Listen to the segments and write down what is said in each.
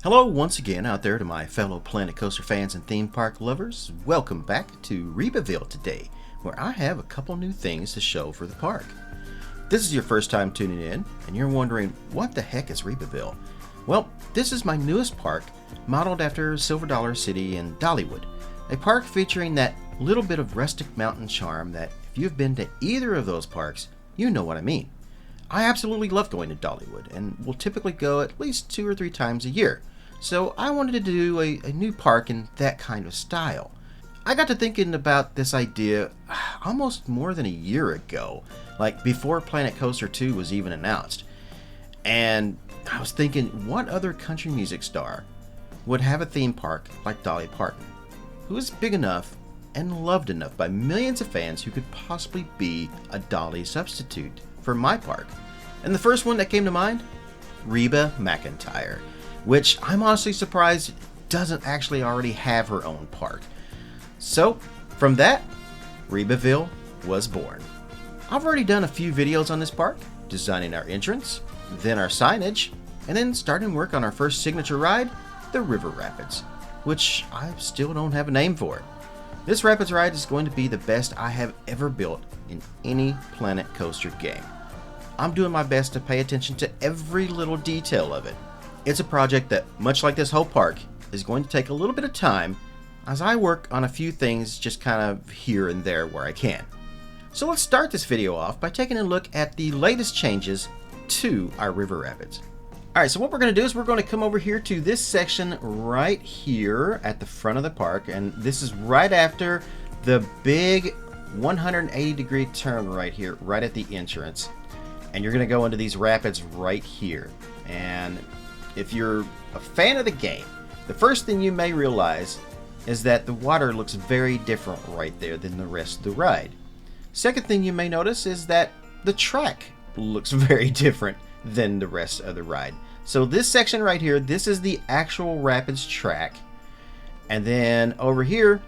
Hello once again out there to my fellow Planet Coaster fans and theme park lovers. Welcome back to Rebaville today, where I have a couple new things to show for the park. If this is your first time tuning in, and you're wondering, what the heck is Rebaville? Well, this is my newest park, modeled after Silver Dollar City in Dollywood. A park featuring that little bit of rustic mountain charm that, if you've been to either of those parks, you know what I mean. I absolutely love going to Dollywood, and will typically go at least 2 or 3 times a year. So I wanted to do a new park in that kind of style. I got to thinking about this idea almost more than a year ago, like before Planet Coaster 2 was even announced. And I was thinking, what other country music star would have a theme park like Dolly Parton, who is big enough and loved enough by millions of fans who could possibly be a Dolly substitute for my park? And the first one that came to mind? Reba McEntire, which I'm honestly surprised doesn't actually already have her own park. So, from that, Rebaville was born. I've already done a few videos on this park, designing our entrance, then our signage, and then starting work on our first signature ride, the River Rapids, which I still don't have a name for. This Rapids ride is going to be the best I have ever built in any Planet Coaster game. I'm doing my best to pay attention to every little detail of it. It's a project that, much like this whole park, is going to take a little bit of time as I work on a few things just kind of here and there where I can. So let's start this video off by taking a look at the latest changes to our River Rapids. Alright, so what we're going to do is we're going to come over here to this section right here at the front of the park, and this is right after the big 180-degree turn right here, right at the entrance. And you're going to go into these rapids right here. And if you're a fan of the game, the first thing you may realize is that the water looks very different right there than the rest of the ride. Second thing you may notice is that the track looks very different than the rest of the ride. So this section right here, this is the actual rapids track. And then over here,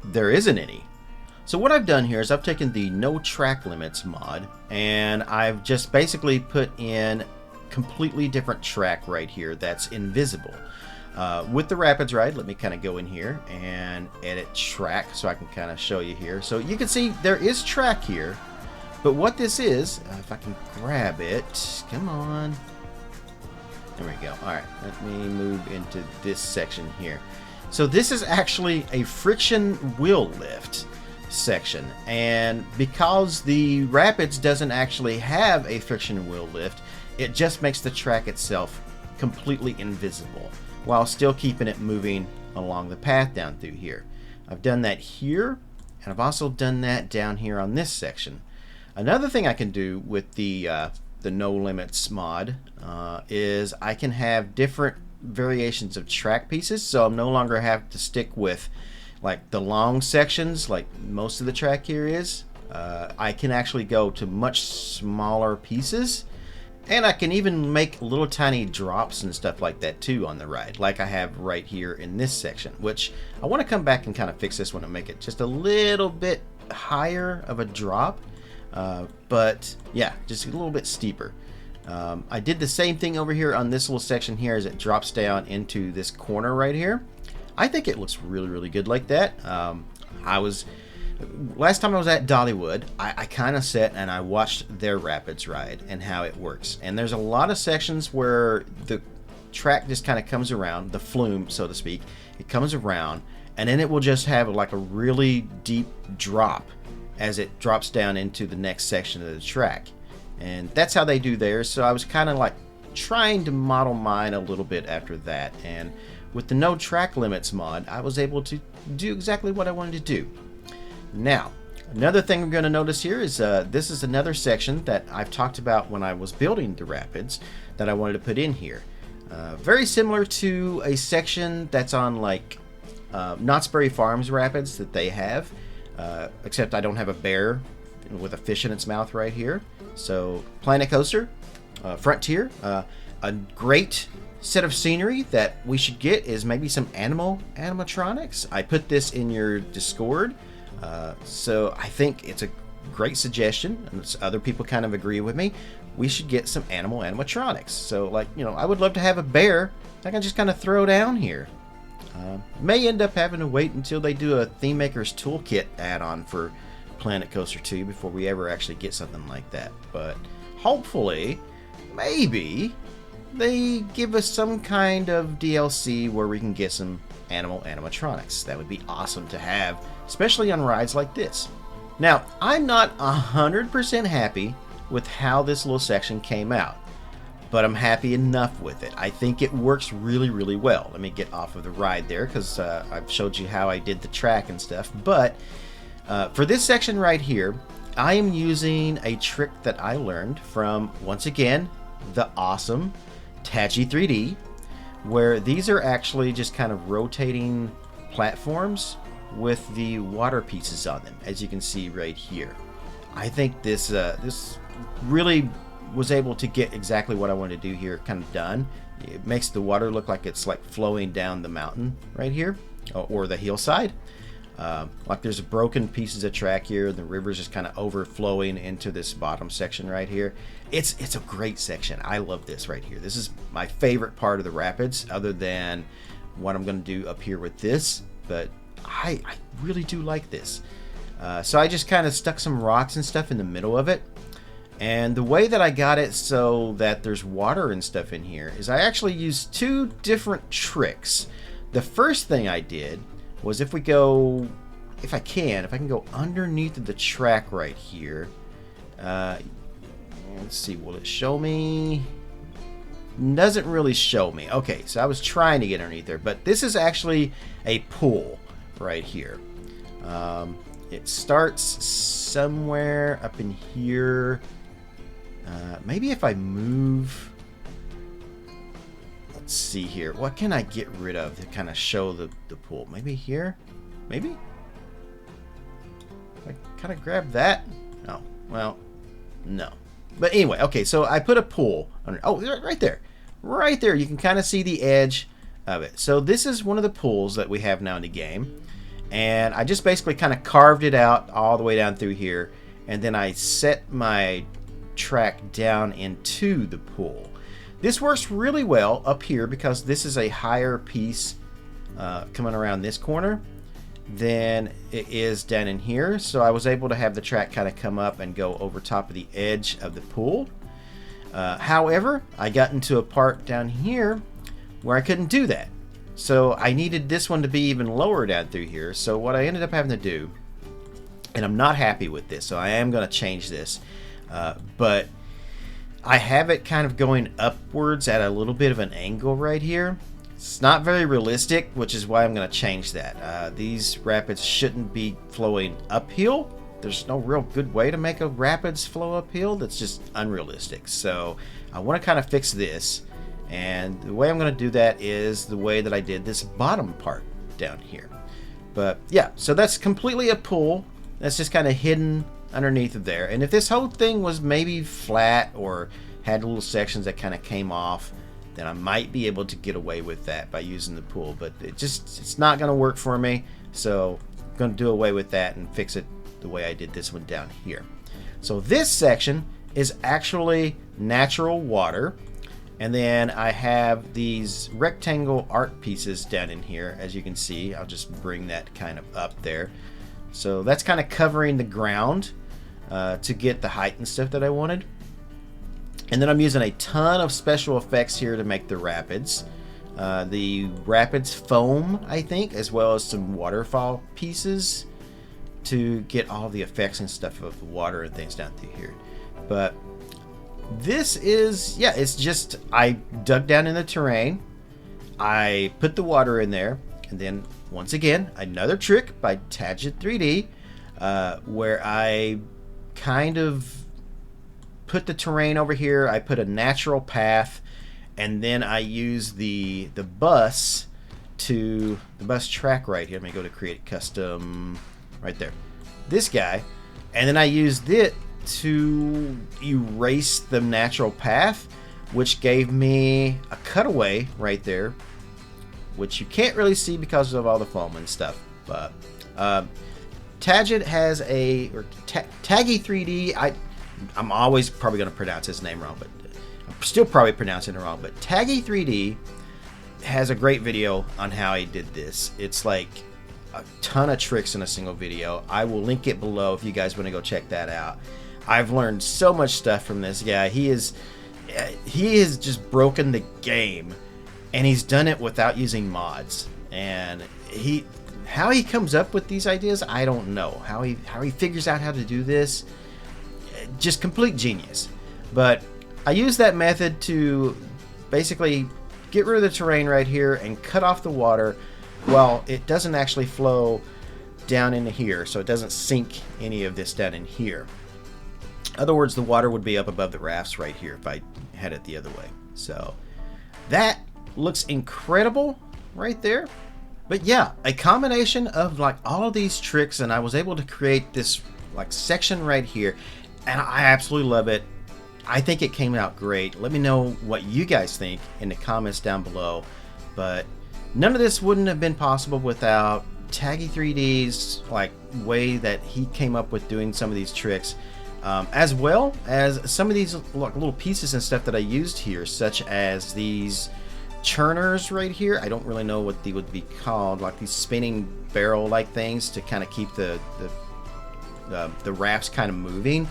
there isn't any. So what I've done here is I've taken the no track limits mod, and I've just basically put in completely different track right here that's invisible. With the Rapids ride, let me kind of go in here and edit track so I can kind of show you here. So you can see there is track here, but what this is, if I can grab it, come on. There we go. Alright, let me move into this section here. So this is actually a friction wheel lift section, and because the Rapids doesn't actually have a friction wheel lift, it just makes the track itself completely invisible while still keeping it moving along the path down through here. I've done that here, and I've also done that down here on this section. Another thing I can do with the no limits mod is I can have different variations of track pieces, so I'm no longer have to stick with like the long sections like most of the track here is. I can actually go to much smaller pieces, and I can even make little tiny drops and stuff like that too on the ride, like I have right here in this section, which I want to come back and kind of fix this one and make it just a little bit higher of a drop, but yeah, just a little bit steeper. I did the same thing over here on this little section here as it drops down into this corner right here. I think it looks really, really good like that. Last time I was at Dollywood, I kind of sat and I watched their Rapids ride and how it works. And there's a lot of sections where the track just kind of comes around, the flume, so to speak. It comes around, and then it will just have like a really deep drop as it drops down into the next section of the track. And that's how they do theirs. So I was kind of like trying to model mine a little bit after that. And with the no track limits mod, I was able to do exactly what I wanted to do. Now, another thing I'm going to notice here is this is another section that I've talked about when I was building the Rapids that I wanted to put in here. Very similar to a section that's on like Knott's Berry Farms Rapids that they have, except I don't have a bear with a fish in its mouth right here. So Planet Coaster, Frontier, a great set of scenery that we should get is maybe some animatronics. I put this in your Discord. So I think it's a great suggestion, and other people kind of agree with me. we should get some animal animatronics. So, like, you know, I would love to have a bear I can just kind of throw down here. May end up having to wait until they do a Theme Maker's Toolkit add-on for Planet Coaster 2 before we ever actually get something like that. But hopefully, maybe, they give us some kind of DLC where we can get some animal animatronics. That would be awesome to have, especially on rides like this. Now, I'm not 100% happy with how this little section came out, but I'm happy enough with it. I think it works really, really well. Let me get off of the ride there, because I've showed you how I did the track and stuff. But for this section right here, I am using a trick that I learned from, once again, the awesome Taji 3D, where these are actually just kind of rotating platforms with the water pieces on them, as you can see right here. I think this this really was able to get exactly what I wanted to do here kind of done. It makes the water look like it's like flowing down the mountain right here, or the hillside. Like there's broken pieces of track here. The river's just kind of overflowing into this bottom section right here. It's a great section. I love this right here. This is my favorite part of the rapids, other than what I'm going to do up here with this. But I really do like this. So I just kind of stuck some rocks and stuff in the middle of it. And the way that I got it so that there's water and stuff in here is I actually used two different tricks. The first thing I did was if I can go underneath the track right here. Let's see, will it show me? Doesn't really show me. Okay, so I was trying to get underneath there, but this is actually a pool right here. It starts somewhere up in here. Maybe if I move, let's see here, what can I get rid of to kind of show the pool? Maybe here? Maybe? I kind of grab that? Oh, well, no. But anyway, okay, so I put a pool under, oh, right there. Right there, you can kind of see the edge of it. So this is one of the pools that we have now in the game. And I just basically kind of carved it out all the way down through here. And then I set my track down into the pool. This works really well up here because this is a higher piece coming around this corner than it is down in here. So I was able to have the track kind of come up and go over top of the edge of the pool. However, I got into a part down here where I couldn't do that. So I needed this one to be even lower down through here. So what I ended up having to do, and I'm not happy with this, so I am going to change this, but I have it kind of going upwards at a little bit of an angle right here. It's not very realistic, which is why I'm going to change that. These rapids shouldn't be flowing uphill. There's no real good way to make a rapids flow uphill. That's just unrealistic. So I want to kind of fix this. And the way I'm going to do that is the way that I did this bottom part down here. But yeah, so that's completely a pool. That's just kind of hidden underneath of there. And if this whole thing was maybe flat or had little sections that kind of came off, then I might be able to get away with that by using the pool. But it's not going to work for me. So I'm going to do away with that and fix it the way I did this one down here. So this section is actually natural water. And then I have these rectangle art pieces down in here, as you can see. I'll just bring that kind of up there. So that's kind of covering the ground to get the height and stuff that I wanted. And then I'm using a ton of special effects here to make the rapids. The rapids foam, I think, as well as some waterfall pieces to get all the effects and stuff of the water and things down through here. But this is, yeah, it's just, I dug down in the terrain, I put the water in there, and then once again, another trick by Tadget 3D, where I kind of put the terrain over here, I put a natural path, and then I use the bus track right here. Let me go to create custom right there, this guy, and then I used it to erase the natural path, which gave me a cutaway right there, which you can't really see because of all the foam and stuff. But Tagit has a, or Taggy 3D, I'm always probably going to pronounce his name wrong, but I'm still probably pronouncing it wrong. But Taggy3D has a great video on how he did this. It's like a ton of tricks in a single video. I will link it below if you guys want to go check that out. I've learned so much stuff from this guy. He has just broken the game, and he's done it without using mods. And how he comes up with these ideas, I don't know. How he figures out how to do this, just complete genius. But I use that method to basically get rid of the terrain right here and cut off the water while it doesn't actually flow down into here, so it doesn't sink any of this down in here. In other words, the water would be up above the rafts right here if I had it the other way. So that looks incredible right there. But yeah, a combination of like all of these tricks, and I was able to create this like section right here, and I absolutely love it. I think it came out great. Let me know what you guys think in the comments down below. But none of this wouldn't have been possible without Taggy3D's like way that he came up with doing some of these tricks, as well as some of these like little pieces and stuff that I used here, such as these churners right here. I don't really know what they would be called, like these spinning barrel like things to kind of keep the rafts kind of moving.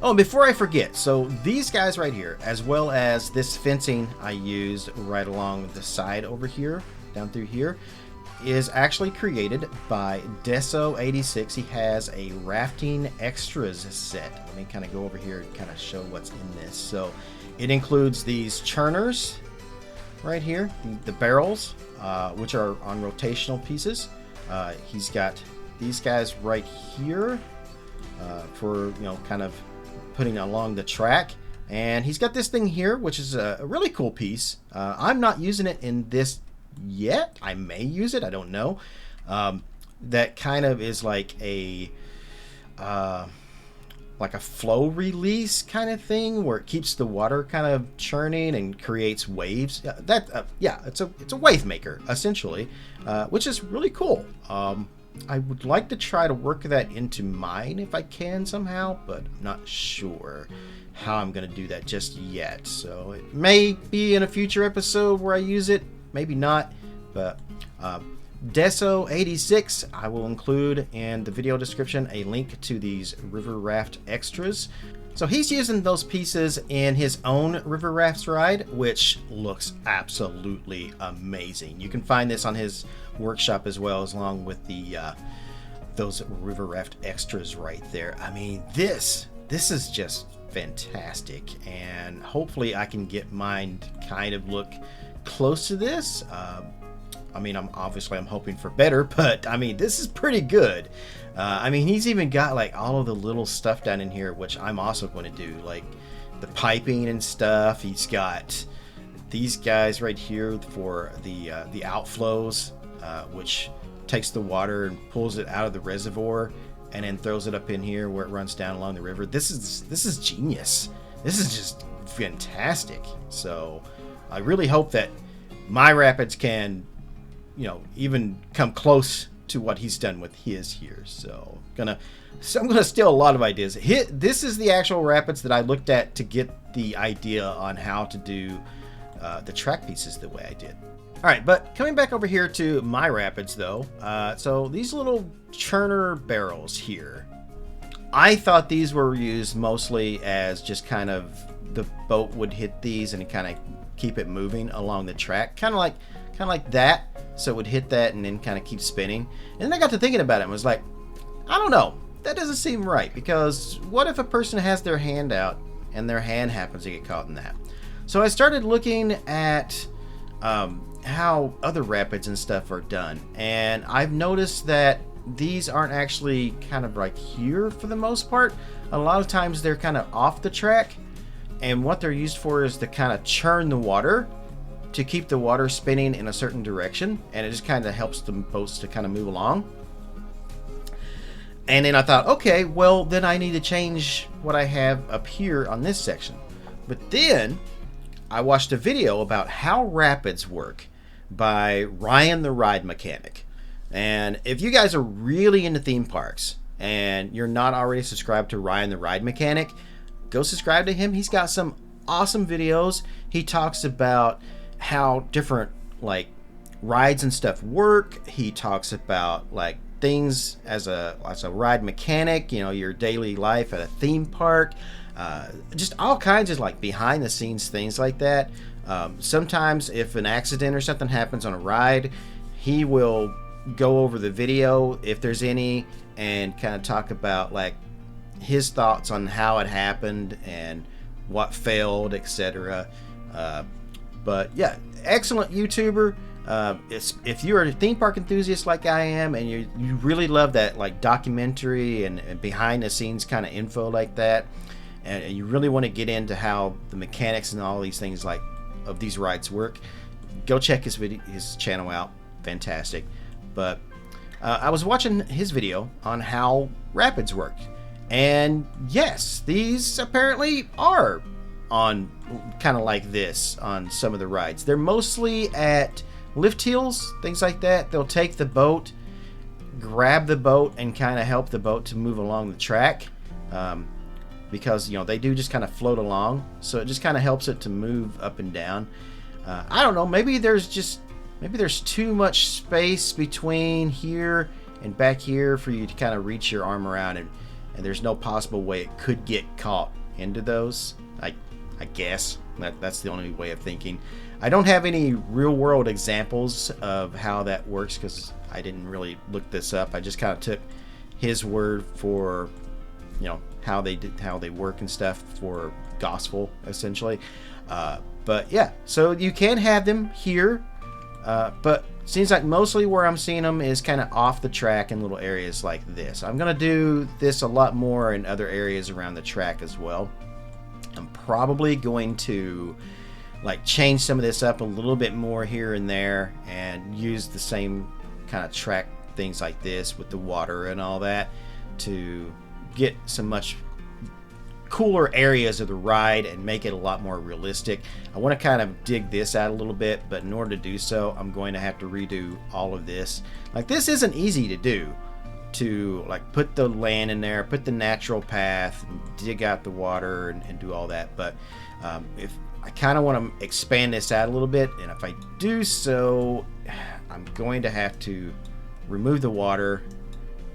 Oh, and before I forget, so these guys right here, as well as this fencing I used right along the side over here, down through here, is actually created by Deso86. He has a Rafting Extras set. Let me kind of go over here and kind of show what's in this. So it includes these churners right here, the barrels, which are on rotational pieces. He's got these guys right here for, you know, kind of putting along the track, and he's got this thing here, which is a really cool piece. I'm not using it in this yet. I may use it, I don't know. That kind of is like a flow release kind of thing, where it keeps the water kind of churning and creates waves. Yeah, it's a wave maker essentially, which is really cool. I would like to try to work that into mine if I can somehow, but I'm not sure how I'm going to do that just yet. So it may be in a future episode where I use it, maybe not. But Deso86, I will include in the video description a link to these river raft extras. So he's using those pieces in his own river rafts ride, which looks absolutely amazing. You can find this on his workshop as well, as along with the those river raft extras right there. I mean, this is just fantastic, and hopefully I can get mine to kind of look close to this. I mean, I'm hoping for better, but I mean, this is pretty good. I mean, he's even got like all of the little stuff down in here, which I'm also going to do, like the piping and stuff. He's got these guys right here for the outflows, which takes the water and pulls it out of the reservoir and then throws it up in here where it runs down along the river. This is genius. This is just fantastic. So I really hope that my rapids can, you know, even come close to what he's done with his here. So I'm gonna steal a lot of ideas. This is the actual rapids that I looked at to get the idea on how to do the track pieces the way I did. All right, but coming back over here to my rapids though, so these little churner barrels here, I thought these were used mostly as just kind of the boat would hit these and kind of keep it moving along the track, kind of like that. So it would hit that and then kind of keep spinning. And then I got to thinking about it and was like, I don't know, that doesn't seem right, because what if a person has their hand out and their hand happens to get caught in that? So I started looking at how other rapids and stuff are done, and I've noticed that these aren't actually kind of like here for the most part. A lot of times they're kind of off the track, and what they're used for is to kind of churn the water, to keep the water spinning in a certain direction, and it just kind of helps the boats to kind of move along. And then I thought, okay, well then I need to change what I have up here on this section. But then I watched a video about how rapids work by Ryan the Ride Mechanic. And if you guys are really into theme parks and you're not already subscribed to Ryan the Ride Mechanic, go subscribe to him. He's got some awesome videos. He talks about how different like rides and stuff work. He talks about like things as a ride mechanic, you know, your daily life at a theme park, just all kinds of like behind the scenes things like that. Sometimes if an accident or something happens on a ride, he will go over the video if there's any and kind of talk about like his thoughts on how it happened and what failed, etc. But yeah, excellent YouTuber. If you're a theme park enthusiast like I am, and you really love that like documentary and behind the scenes kind of info like that, and you really want to get into how the mechanics and all these things like of these rides work, go check his channel out. Fantastic. But I was watching his video on how rapids work, and yes, these apparently are on kind of like this on some of the rides. They're mostly at lift hills, things like that. They'll take the boat, grab the boat, and kind of help the boat to move along the track, because you know they do just kind of float along, so it just kind of helps it to move up and down. I don't know, maybe there's too much space between here and back here for you to kind of reach your arm around, and there's no possible way it could get caught into those. I guess that's the only way of thinking. I don't have any real world examples of how that works because I didn't really look this up. I just kind of took his word for, you know, how they work and stuff for gospel essentially. But yeah, so you can have them here, but seems like mostly where I'm seeing them is kind of off the track in little areas like this. I'm gonna do this a lot more in other areas around the track as well. I'm probably going to like change some of this up a little bit more here and there and use the same kind of track things like this with the water and all that to get some much cooler areas of the ride and make it a lot more realistic. I want to kind of dig this out a little bit, but in order to do so, I'm going to have to redo all of this. Like, this isn't easy to do, to like put the land in there, put the natural path, dig out the water, and do all that. But if I kind of want to expand this out a little bit, and if I do so, I'm going to have to remove the water.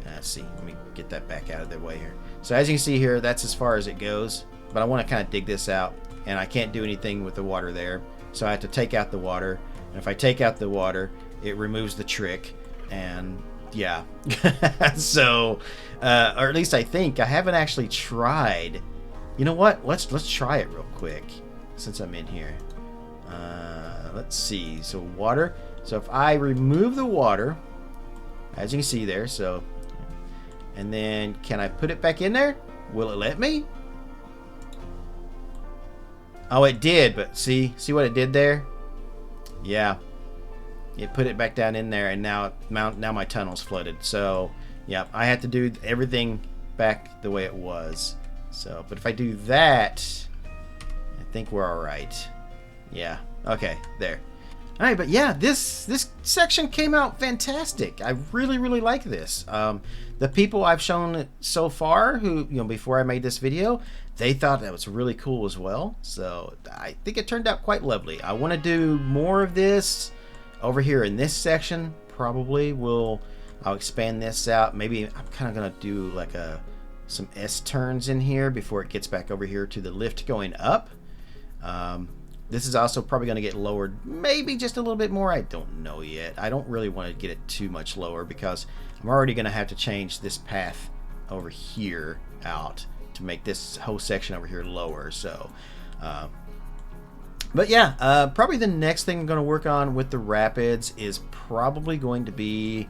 Let's see, let me get that back out of the way here. So as you can see here, that's as far as it goes, but I want to kind of dig this out, and I can't do anything with the water there, so I have to take out the water, and if I take out the water, it removes the trick, and yeah. So or at least I think. I haven't actually tried. You know what, let's try it real quick since I'm in here. Let's see, so water. So if I remove the water, as you can see there, so, and then can I put it back in there? Will it let me? Oh, it did, but see what it did there? Yeah, it put it back down in there, and now my tunnel's flooded. So yeah, I have to do everything back the way it was. So, but if I do that, I think we're all right. Yeah, okay, there. All right, but yeah, this section came out fantastic. I really like this. The people I've shown it so far, who, you know, before I made this video, they thought that was really cool as well. So I think it turned out quite lovely. I want to do more of this over here in this section. Probably I'll expand this out. Maybe I'm kind of gonna do like some S turns in here before it gets back over here to the lift going up. This is also probably going to get lowered maybe just a little bit more. I don't know yet. I don't really want to get it too much lower because I'm already going to have to change this path over here out to make this whole section over here lower. So, but yeah, probably the next thing I'm going to work on with the rapids is probably going to be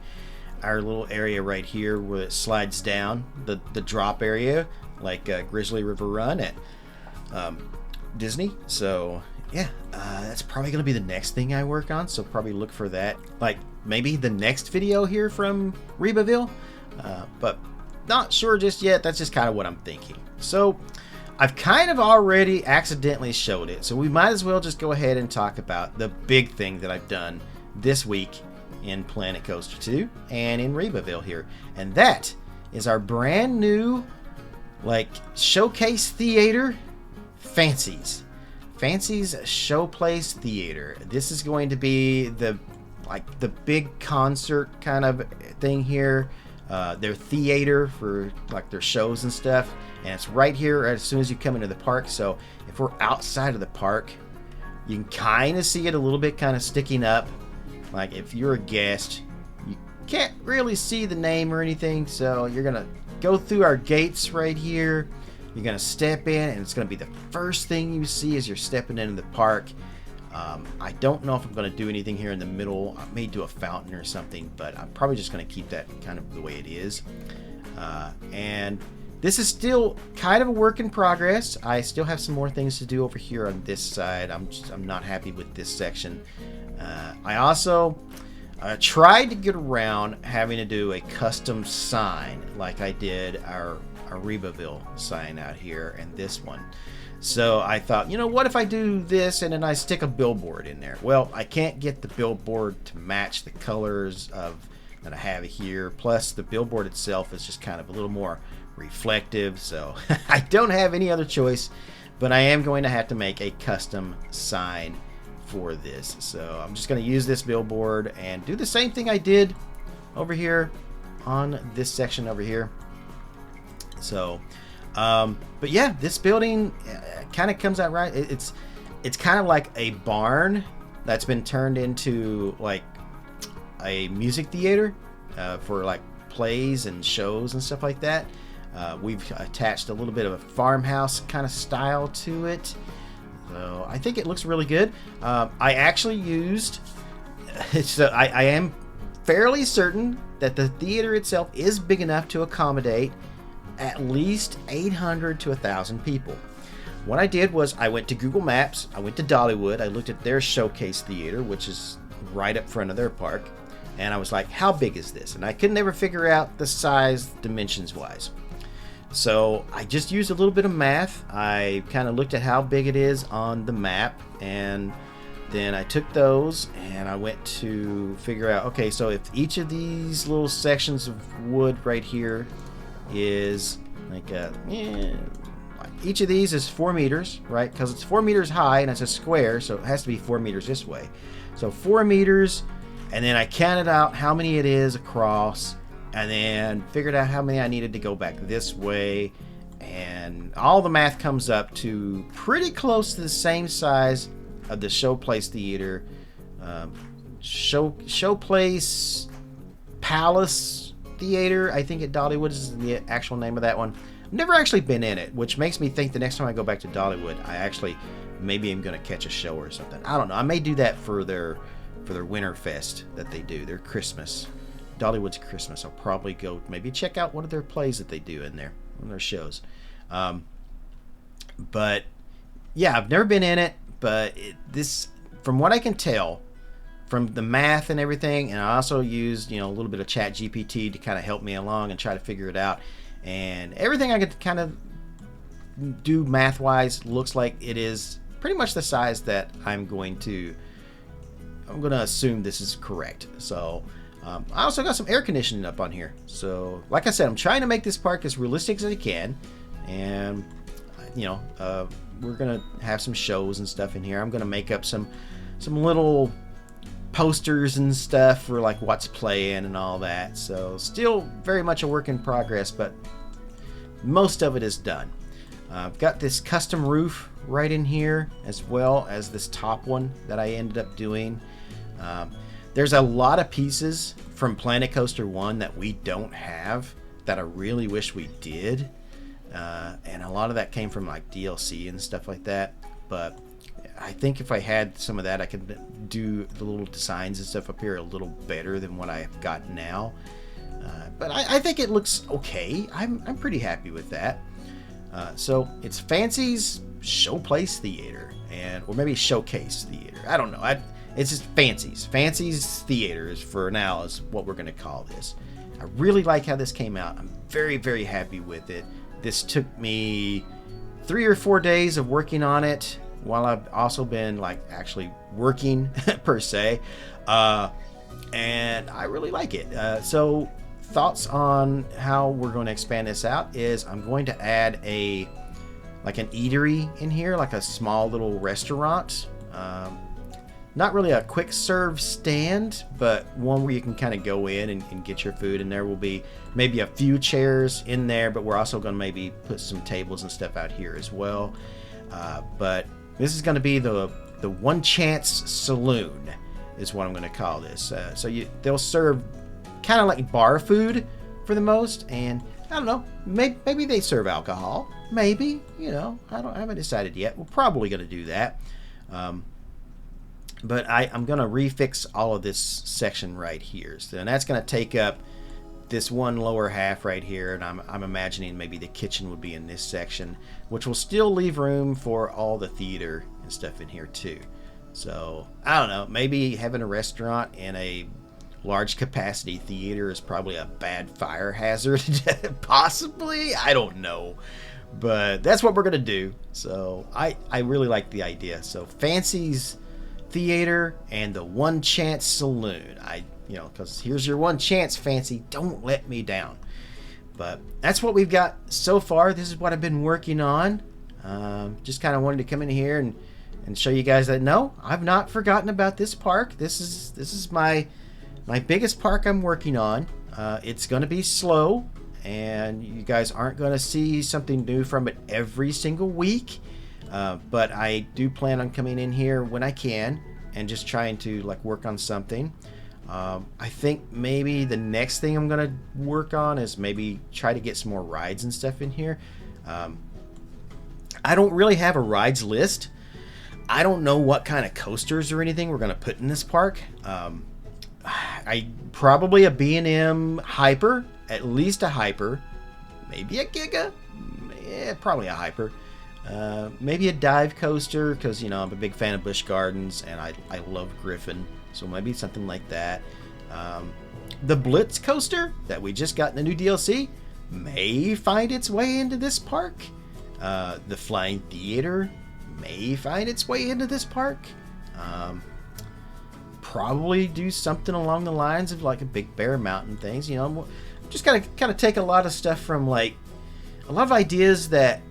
our little area right here where it slides down, the drop area, like Grizzly River Run at Disney. So yeah, that's probably going to be the next thing I work on, so probably look for that, like maybe the next video here from Rebaville, but not sure just yet. That's just kind of what I'm thinking. So I've kind of already accidentally showed it, so we might as well just go ahead and talk about the big thing that I've done this week in Planet Coaster 2 and in Rebaville here, and that is our brand new like Showcase Theater, Fancies Showplace Theater. This is going to be the big concert kind of thing here. Their theater for like their shows and stuff, and it's right here as soon as you come into the park. So if we're outside of the park, you can kind of see it a little bit kind of sticking up. Like if you're a guest, you can't really see the name or anything, so you're gonna go through our gates right here. You're gonna step in, and it's gonna be the first thing you see as you're stepping into the park. I don't know if I'm going to do anything here in the middle. I may do a fountain or something, but I'm probably just going to keep that kind of the way it is. And this is still kind of a work in progress. I still have some more things to do over here on this side. I'm not happy with this section. I also tried to get around having to do a custom sign like I did our Rebaville sign out here and this one. So I thought, you know, what if I do this and then I stick a billboard in there? Well, I can't get the billboard to match the colors that I have here. Plus, the billboard itself is just kind of a little more reflective. So I don't have any other choice, but I am going to have to make a custom sign for this. So I'm just going to use this billboard and do the same thing I did over here on this section over here. So... but yeah, this building kind of comes out right. It's kind of like a barn that's been turned into like a music theater for like plays and shows and stuff like that. We've attached a little bit of a farmhouse kind of style to it. So I think it looks really good. I actually used, so I am fairly certain that the theater itself is big enough to accommodate at least 800 to 1,000 people. What I did was I went to Google Maps, I went to Dollywood, I looked at their Showcase Theater, which is right up front of their park, and I was like, how big is this? And I could never figure out the size dimensions wise. So I just used a little bit of math. I kind of looked at how big it is on the map, and then I took those and I went to figure out, okay, so if each of these little sections of wood right here is like each of these is 4 meters, right? Because it's 4 meters high and it's a square, so it has to be 4 meters this way. So 4 meters, and then I counted out how many it is across, and then figured out how many I needed to go back this way, and all the math comes up to pretty close to the same size of the Showplace Theater, Showplace Palace Theater, I think at Dollywood is the actual name of that one. I've never actually been in it, which makes me think the next time I go back to Dollywood, I actually maybe am going to catch a show or something. I don't know. I may do that for their Winter Fest that they do, their Christmas, Dollywood's Christmas. I'll probably go maybe check out one of their plays that they do in there, one of their shows. But yeah, I've never been in it, but this, from what I can tell, from the math and everything, and I also used, a little bit of Chat GPT to kind of help me along and try to figure it out. And everything I could kind of do math-wise looks like it is pretty much the size that I'm going to assume this is correct. So I also got some air conditioning up on here. So like I said, I'm trying to make this park as realistic as I can, and we're gonna have some shows and stuff in here. I'm gonna make up some little posters and stuff for like what's playing and all that. So still very much a work in progress, but most of it is done. I've got this custom roof right in here, as well as this top one that I ended up doing. There's a lot of pieces from Planet Coaster 1 that we don't have that I really wish we did, and a lot of that came from like DLC and stuff like that. But I think if I had some of that, I could do the little designs and stuff up here a little better than what I've got now. But I think it looks okay. I'm pretty happy with that. So it's Fancy's Showplace Theater, or maybe Showcase Theater. I don't know. It's just Fancy's. Fancy's Theater is for now is what we're going to call this. I really like how this came out. I'm very, very happy with it. This took me 3 or 4 days of working on it, while I've also been like actually working per se, and I really like it. So thoughts on how we're going to expand this out is I'm going to add an eatery in here, like a small little restaurant. Not really a quick serve stand, but one where you can kind of go in and get your food. And there will be maybe a few chairs in there, but we're also going to maybe put some tables and stuff out here as well. But this is going to be the One Chance Saloon is what I'm going to call this. They'll serve kind of like bar food for the most, and I don't know, maybe they serve alcohol. Maybe, I haven't decided yet. We're probably going to do that. But I'm going to refix all of this section right here. So, and that's going to take up this one lower half right here. And I'm imagining maybe the kitchen would be in this section, which will still leave room for all the theater and stuff in here too. So, I don't know. Maybe having a restaurant and a large capacity theater is probably a bad fire hazard. Possibly. I don't know. But that's what we're going to do. So, I really like the idea. So, Fancy's Theater and the One Chance Saloon. Because here's your one chance, Fancy. Don't let me down. But that's what we've got so far. This is what I've been working on. Just kind of wanted to come in here and show you guys that no, I've not forgotten about this park. This is my biggest park I'm working on. It's going to be slow, and you guys aren't going to see something new from it every single week. But I do plan on coming in here when I can and just trying to work on something. I think maybe the next thing I'm going to work on is maybe try to get some more rides and stuff in here. I don't really have a rides list. I don't know what kind of coasters or anything we're going to put in this park. Probably a B&M Hyper, at least a Hyper, maybe a Giga, probably a Hyper. Maybe a dive coaster, because I'm a big fan of Busch Gardens and I love Griffin, so maybe something like that. The Blitz coaster that we just got in the new DLC may find its way into this park. The Flying Theater may find its way into this park. Probably do something along the lines of like a Big Bear Mountain things. Just kind of take a lot of stuff from a lot of ideas that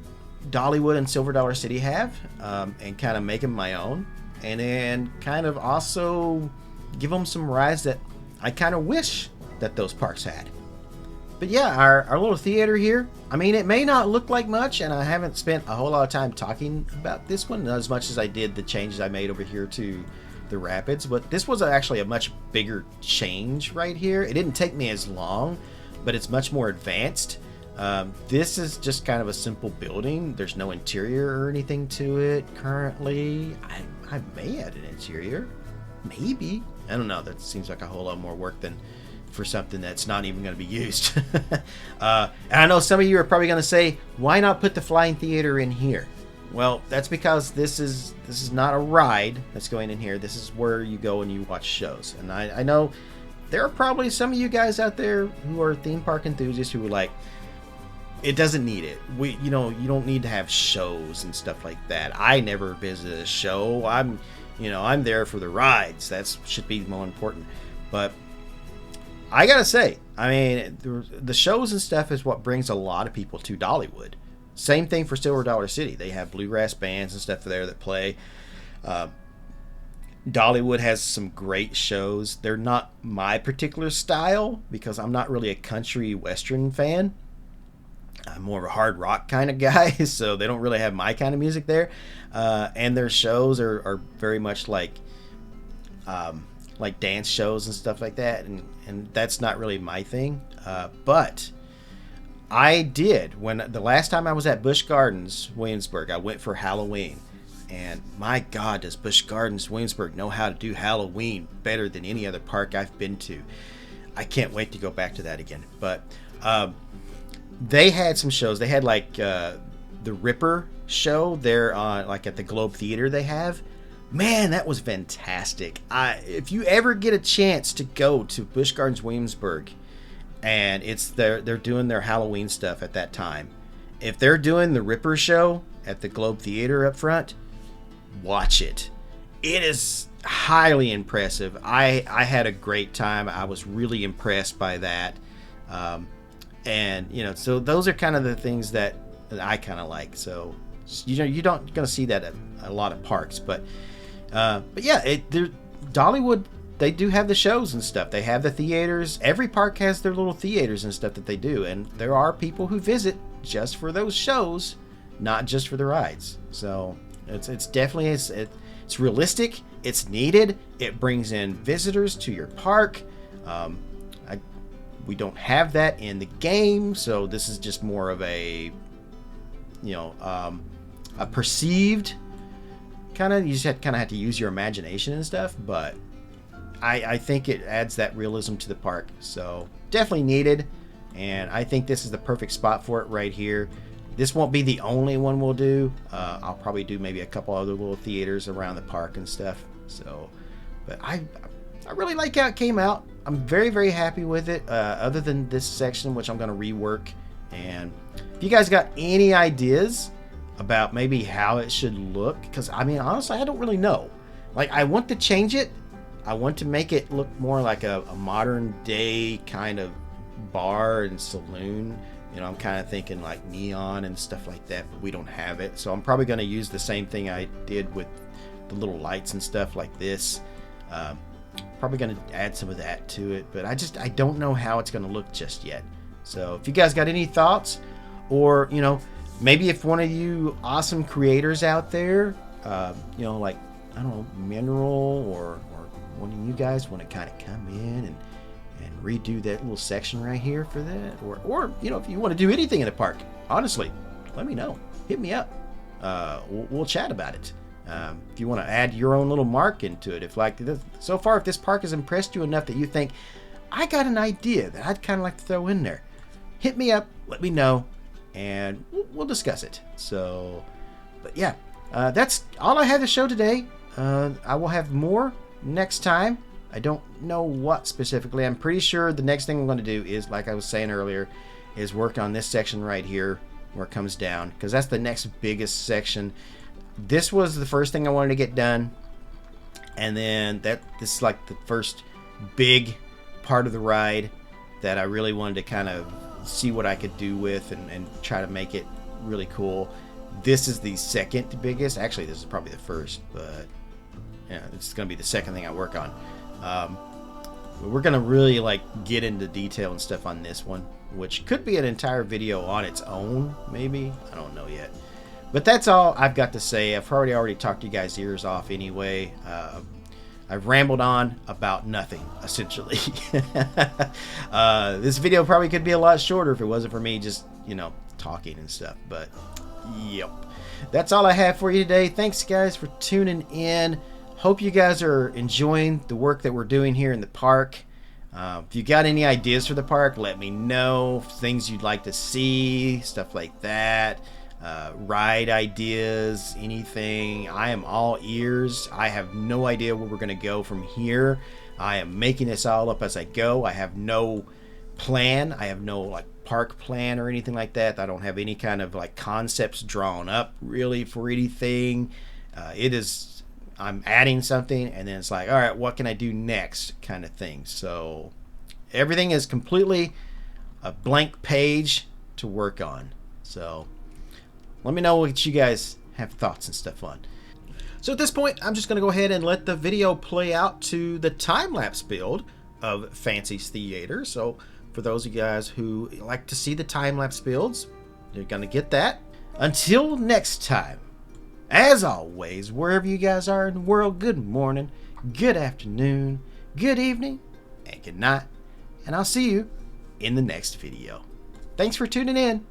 Dollywood and Silver Dollar City have, and kind of make them my own, and then kind of also give them some rides that I kind of wish that those parks had. But yeah, our little theater here, it may not look like much, and I haven't spent a whole lot of time talking about this one, not as much as I did the changes I made over here to the Rapids, but this was actually a much bigger change right here. It didn't take me as long, but it's much more advanced. This is just kind of a simple building. There's no interior or anything to it currently. I may add an interior. Maybe. I don't know. That seems like a whole lot more work than for something that's not even going to be used. And I know some of you are probably going to say, why not put the Flying Theater in here? Well, that's because this is not a ride that's going in here. This is where you go and you watch shows. And I know there are probably some of you guys out there who are theme park enthusiasts who are like, it doesn't need it. You don't need to have shows and stuff like that. I never visit a show. I'm there for the rides. That should be more important. But I gotta say, the shows and stuff is what brings a lot of people to Dollywood. Same thing for Silver Dollar City. They have bluegrass bands and stuff there that play. Dollywood has some great shows. They're not my particular style because I'm not really a country western fan. I'm more of a hard rock kind of guy, so they don't really have my kind of music there. And their shows are very much like dance shows and stuff like that, and that's not really my thing. But I did, when the last time I was at Busch Gardens, Williamsburg, I went for Halloween. And my God, does Busch Gardens, Williamsburg know how to do Halloween better than any other park I've been to. I can't wait to go back to that again. But they had some shows. They had the Ripper show there on at the Globe Theater they have. Man, that was fantastic. If you ever get a chance to go to Busch Gardens Williamsburg, and they're doing their Halloween stuff at that time, if they're doing the Ripper show at the Globe Theater up front, watch it. It is highly impressive. I had a great time. I was really impressed by that. And so those are kind of the things that I kind of like. So you don't gonna see that at a lot of parks, but yeah, Dollywood, they do have the shows and stuff. They have the theaters. Every park has their little theaters and stuff that they do, and there are people who visit just for those shows, not just for the rides. So it's definitely it's realistic. It's needed. It brings in visitors to your park. We don't have that in the game, so this is just more of a a perceived kind of. You just have to use your imagination and stuff, but I think it adds that realism to the park. So definitely needed, and I think this is the perfect spot for it right here. This won't be the only one we'll do. I'll probably do maybe a couple other little theaters around the park and stuff. So, but I really like how it came out. I'm very, very happy with it, other than this section, which I'm going to rework. And if you guys got any ideas about maybe how it should look, because I mean, honestly, I don't really know. Like, I want to change it. I want to make it look more like a modern day kind of bar and saloon. I'm kind of thinking like neon and stuff like that, but we don't have it. So I'm probably going to use the same thing I did with the little lights and stuff like this. Probably going to add some of that to it, but I don't know how it's going to look just yet. So if you guys got any thoughts, or maybe if one of you awesome creators out there, like, I don't know, Mineral or one of you guys want to kind of come in and redo that little section right here for that, or if you want to do anything in the park, honestly, let me know. Hit me up. We'll chat about it. If you want to add your own little mark into it, if so far, if this park has impressed you enough that you think, I got an idea that I'd kind of like to throw in there, hit me up, let me know, and we'll discuss it. So, but yeah, that's all I have to show today. I will have more next time. I don't know what specifically. I'm pretty sure the next thing I'm going to do is, like I was saying earlier, is work on this section right here where it comes down, because that's the next biggest section. This was the first thing I wanted to get done, and then this is like the first big part of the ride that I really wanted to kind of see what I could do with and try to make it really cool. This is the second biggest. Actually, this is probably the first, but yeah, it's going to be the second thing I work on. We're going to really get into detail and stuff on this one, which could be an entire video on its own, maybe. I don't know yet. But that's all I've got to say. I've already talked you guys' ears off anyway. I've rambled on about nothing, essentially. This video probably could be a lot shorter if it wasn't for me just, talking and stuff. But, yep. That's all I have for you today. Thanks, guys, for tuning in. Hope you guys are enjoying the work that we're doing here in the park. If you got any ideas for the park, let me know. Things you'd like to see, stuff like that. Ride ideas, anything. I am all ears. I have no idea where we're going to go from here. I am making this all up as I go. I have no plan. I have no park plan or anything like that. I don't have any kind of concepts drawn up really for anything. I'm adding something, and then it's all right, what can I do next kind of thing. So everything is completely a blank page to work on. So let me know what you guys have thoughts and stuff on. So at this point, I'm just going to go ahead and let the video play out to the time-lapse build of Fancy's Theater. So for those of you guys who like to see the time-lapse builds, you're going to get that. Until next time, as always, wherever you guys are in the world, good morning, good afternoon, good evening, and good night. And I'll see you in the next video. Thanks for tuning in.